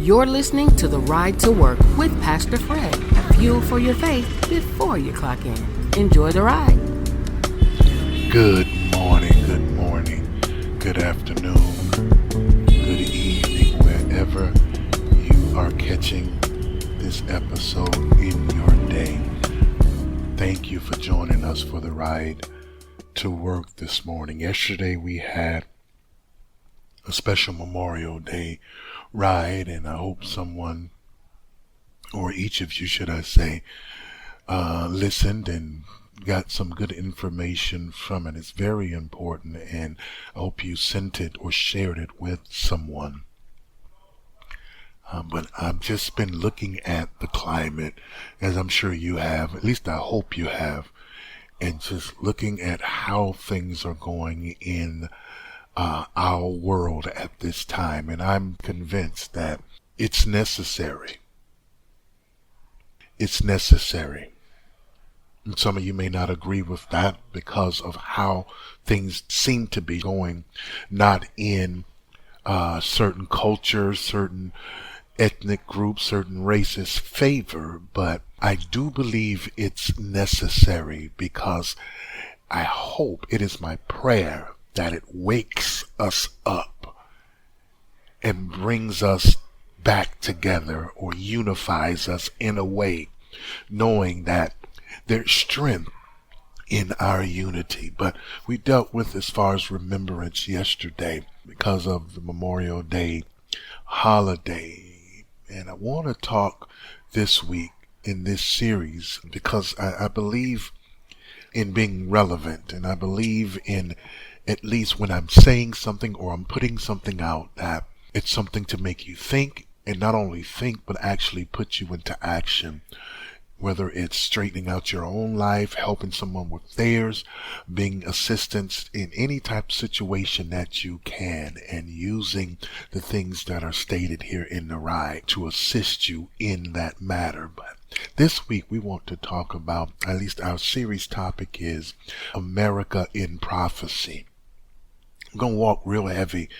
You're listening to The Ride to Work with Pastor Fred. Fuel for your faith before you clock in. Enjoy the ride. Good morning, good afternoon, good evening, wherever you are catching this episode in your day. Thank you for joining us for the ride to work this morning. Yesterday we had a special Memorial Day ride, and I hope someone, or each of you should I say, listened and got some good information from it. It's very important, and I hope you sent it or shared it with someone. But I've just been looking at the climate, as I'm sure you have, at least I hope you have, and just looking at how things are going in our world at this time. And I'm convinced that it's necessary. It's necessary. And some of you may not agree with that because of how things seem to be going, not in certain cultures, certain ethnic groups, certain races' favor, but I do believe it's necessary because I hope, it is my prayer, that it wakes us up and brings us back together or unifies us in a way, knowing that there's strength in our unity. But we dealt with as far as remembrance yesterday because of the Memorial Day holiday. And I want to talk this week in this series because I believe in being relevant, and I believe in, at least when I'm saying something or I'm putting something out, that it's something to make you think, and not only think, but actually put you into action. Whether it's straightening out your own life, helping someone with theirs, being assistance in any type of situation that you can, and using the things that are stated here in the ride to assist you in that matter. But this week we want to talk about, at least our series topic is America in Prophecy. I'm going to walk real heavy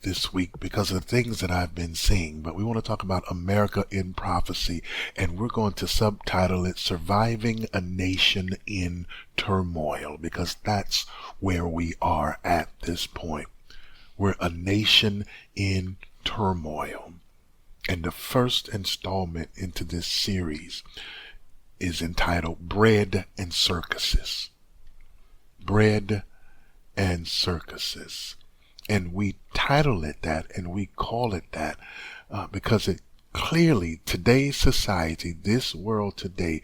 this week because of the things that I've been seeing, but we want to talk about America in Prophecy, and we're going to subtitle it Surviving a Nation in Turmoil, because that's where we are at this point. We're a nation in turmoil. And the first installment into this series is entitled Bread and Circuses. Bread and Circuses. And we title it that, and we call it that because it clearly, today's society, this world today,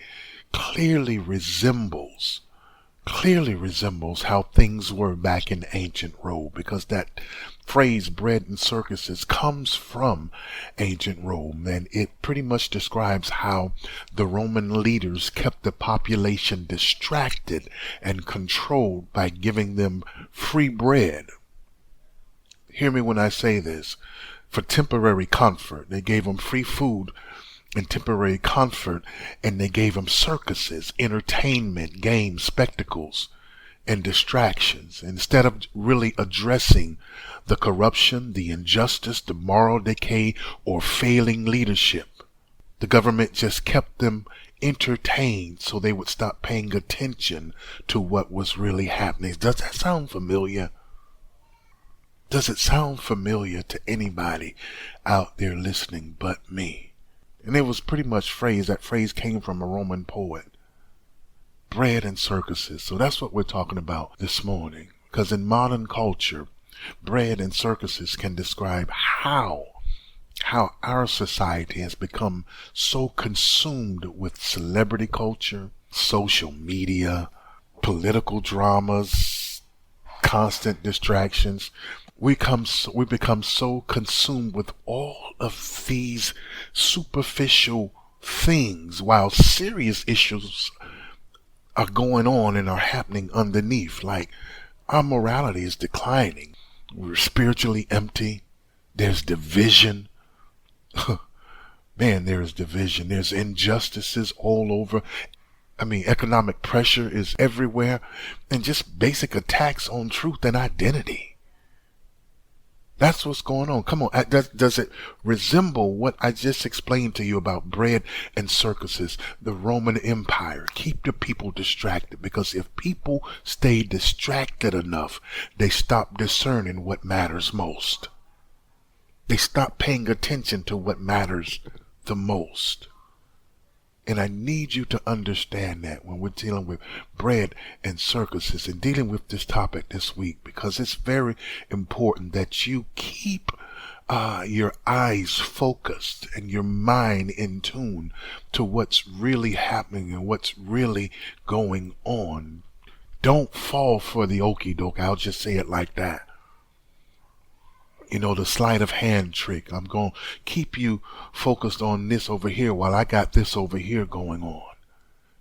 clearly resembles how things were back in ancient Rome, because that phrase bread and circuses comes from ancient Rome, and it pretty much describes how the Roman leaders kept the population distracted and controlled by giving them free bread. Hear me when I say this. For temporary comfort, they gave them free food and temporary comfort, and they gave them circuses, entertainment, games, spectacles, and distractions, instead of really addressing the corruption, the injustice, the moral decay, or failing leadership. The government just kept them entertained so they would stop paying attention to what was really happening. Does that sound familiar? Does it sound familiar to anybody out there listening but me? And it was pretty much that phrase came from a Roman poet. Bread and circuses. So that's what we're talking about this morning. Because in modern culture, bread and circuses can describe how our society has become so consumed with celebrity culture, social media, political dramas, constant distractions. We become so consumed with all of these superficial things while serious issues are going on and are happening underneath. Like, our morality is declining. We're spiritually empty. There's division. Man, there is division. There's injustices all over. Economic pressure is everywhere, and just basic attacks on truth and identity. That's what's going on. Come on. Does it resemble what I just explained to you about bread and circuses, the Roman Empire? Keep the people distracted, because if people stay distracted enough, they stop discerning what matters most. They stop paying attention to what matters the most. And I need you to understand that when we're dealing with bread and circuses and dealing with this topic this week, because it's very important that you keep your eyes focused and your mind in tune to what's really happening and what's really going on. Don't fall for the okie doke. I'll just say it like that. You know, the sleight of hand trick. I'm going to keep you focused on this over here while I got this over here going on.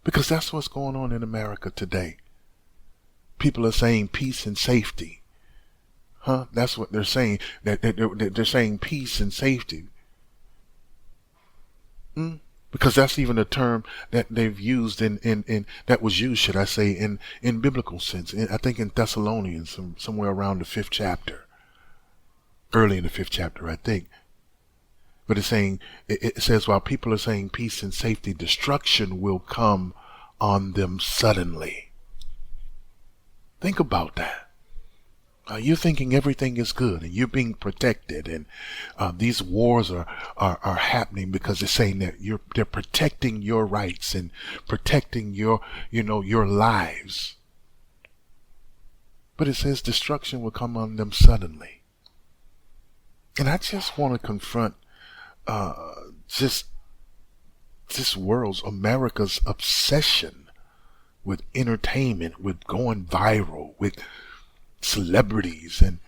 Because that's what's going on in America today. People are saying peace and safety. That's what they're saying. They're saying peace and safety. Because that's even a term that they've used in that was used, should I say, in biblical sense. I think in Thessalonians, somewhere around the 5th chapter. Early in the 5th chapter, I think. But it's saying, it says, while people are saying peace and safety, destruction will come on them suddenly. Think about that. You're thinking everything is good and you're being protected, and these wars are happening because it's saying that they're protecting your rights and protecting your lives. But it says destruction will come on them suddenly. And I just want to confront just this world's, America's obsession with entertainment, with going viral, with celebrities, and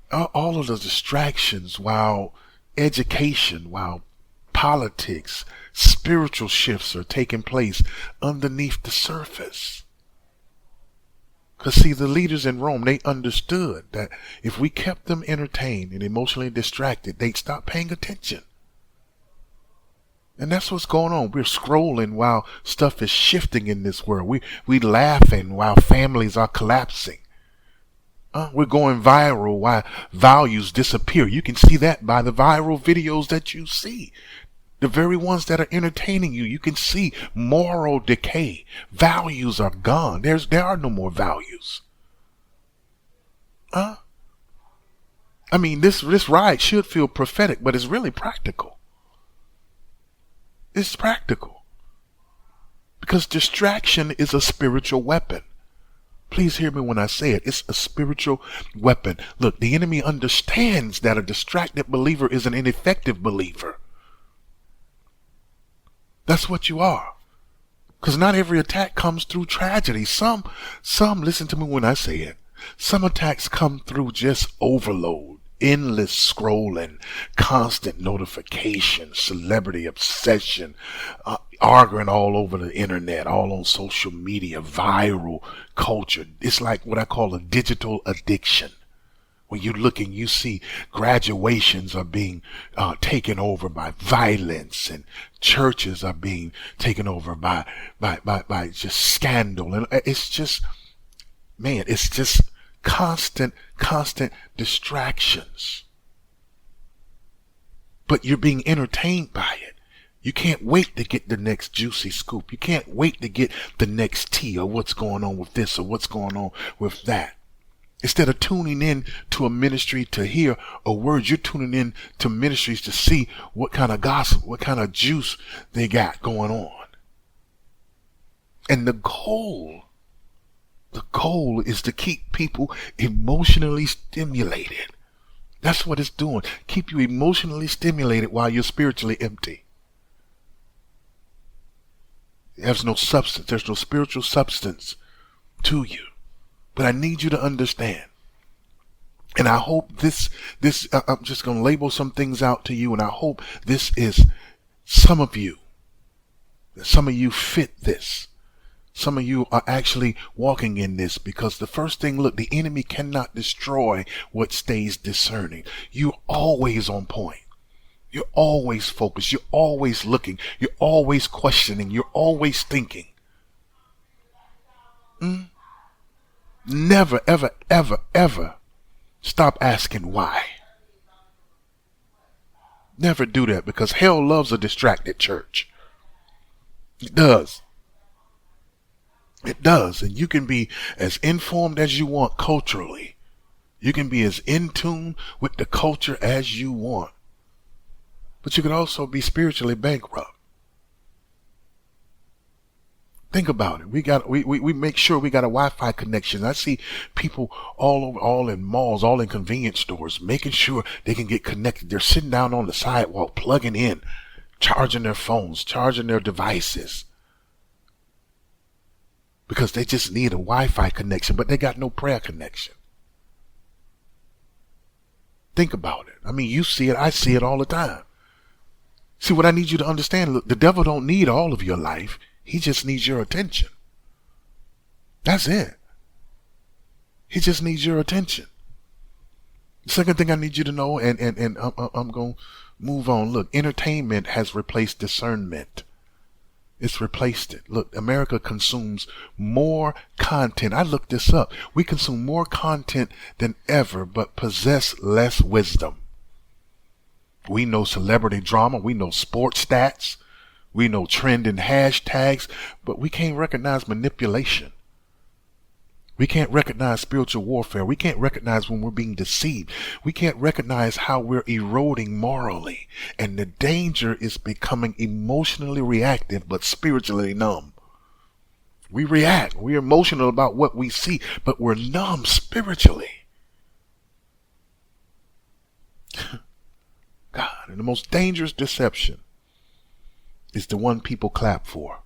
all of the distractions, while education, while politics, spiritual shifts are taking place underneath the surface. Because see, the leaders in Rome, they understood that if we kept them entertained and emotionally distracted, they'd stop paying attention. And that's what's going on. We're scrolling while stuff is shifting in this world. We laughing while families are collapsing. We're going viral while values disappear. You can see that by the viral videos that you see. The very ones that are entertaining you, you can see moral decay. Values are gone. There are no more values. I mean, this ride should feel prophetic, but it's really practical. It's practical. Because distraction is a spiritual weapon. Please hear me when I say it. It's a spiritual weapon. Look, the enemy understands that a distracted believer is an ineffective believer. That's what you are. Because not every attack comes through tragedy. Some, listen to me when I say it. Some attacks come through just overload, endless scrolling, constant notifications, celebrity obsession, arguing all over the internet, all on social media, viral culture. It's like what I call a digital addiction. When you look and you see graduations are being taken over by violence, and churches are being taken over by just scandal, and it's just, man, it's just constant distractions. But you're being entertained by it. You can't wait to get the next juicy scoop. You can't wait to get the next tea, or what's going on with this or what's going on with that. Instead of tuning in to a ministry to hear a word, you're tuning in to ministries to see what kind of gossip, what kind of juice they got going on. And the goal is to keep people emotionally stimulated. That's what it's doing. Keep you emotionally stimulated while you're spiritually empty. There's no substance. There's no spiritual substance to you. But I need you to understand. And I hope this I'm just going to label some things out to you, and I hope this is some of you fit this. Some of you are actually walking in this, because the first thing, look, the enemy cannot destroy what stays discerning. You're always on point. You're always focused. You're always looking. You're always questioning. You're always thinking. Never, ever, ever, ever Stop asking why. Never do that, because hell loves a distracted church. It does. It does. And you can be as informed as you want culturally. You can be as in tune with the culture as you want. But you can also be spiritually bankrupt. Think about it. We make sure we got a Wi-Fi connection. I see people all over, all in malls, all in convenience stores, making sure they can get connected. They're sitting down on the sidewalk, plugging in, charging their phones, charging their devices, because they just need a Wi-Fi connection, but they got no prayer connection. Think about it. I mean, you see it, I see it all the time. See, what I need you to understand, look, the devil don't need all of your life. He just needs your attention. That's it. He just needs your attention. The second thing I need you to know, and I'm going to move on. Look, entertainment has replaced discernment. It's replaced it. Look, America consumes more content. I looked this up. We consume more content than ever, but possess less wisdom. We know celebrity drama. We know sports stats. We know trending hashtags, but we can't recognize manipulation. We can't recognize spiritual warfare. We can't recognize when we're being deceived. We can't recognize how we're eroding morally. And the danger is becoming emotionally reactive, but spiritually numb. We react. We're emotional about what we see, but we're numb spiritually. God, and the most dangerous deception is the one people clap for.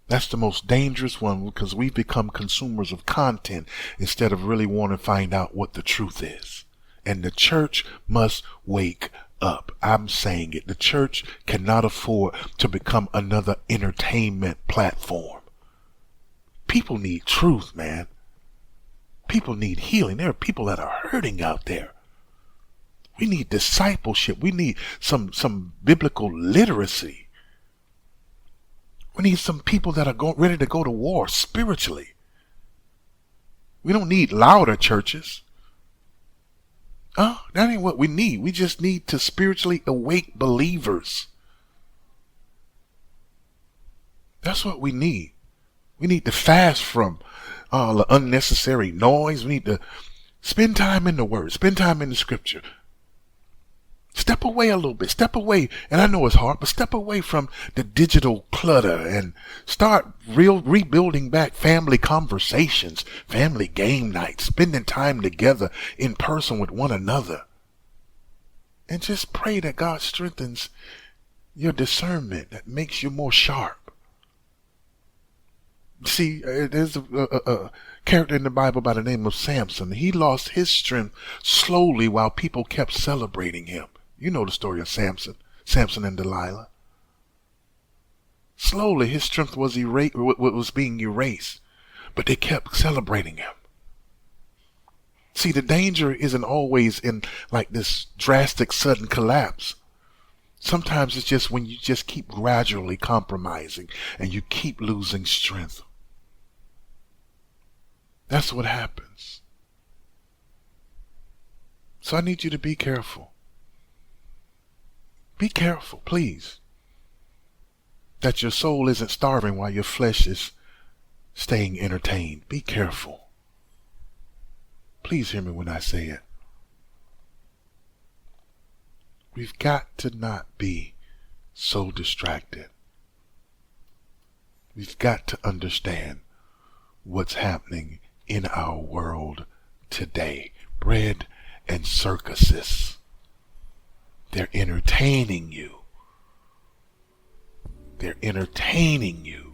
That's the most dangerous one, because we've become consumers of content instead of really wanting to find out what the truth is. And the church must wake up. I'm saying it. The church cannot afford to become another entertainment platform. People need truth, man. People need healing. There are people that are hurting out there. We need discipleship. We need some biblical literacy. We need some people that are ready to go to war spiritually. We don't need louder churches. That ain't what we need. We just need to spiritually awake believers. That's what we need. We need to fast from all the unnecessary noise. We need to spend time in the Word. Spend time in the Scripture. Step away a little bit. Step away. And I know it's hard, but step away from the digital clutter and start rebuilding back family conversations, family game nights, spending time together in person with one another. And just pray that God strengthens your discernment, that makes you more sharp. See, there's a character in the Bible by the name of Samson. He lost his strength slowly while people kept celebrating him. You know the story of Samson and Delilah. Slowly his strength was being erased, but they kept celebrating him. See, the danger isn't always in like this drastic sudden collapse. Sometimes it's just when you just keep gradually compromising and you keep losing strength. That's what happens. So I need you to be careful. Be careful, please, that your soul isn't starving while your flesh is staying entertained. Be careful. Please hear me when I say it. We've got to not be so distracted. We've got to understand what's happening in our world today. Bread and circuses. They're entertaining you. They're entertaining you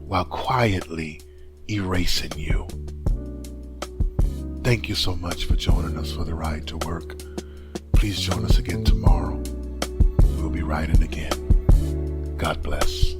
while quietly erasing you. Thank you so much for joining us for the Ride to Work. Please join us again tomorrow. We'll be riding again. God bless.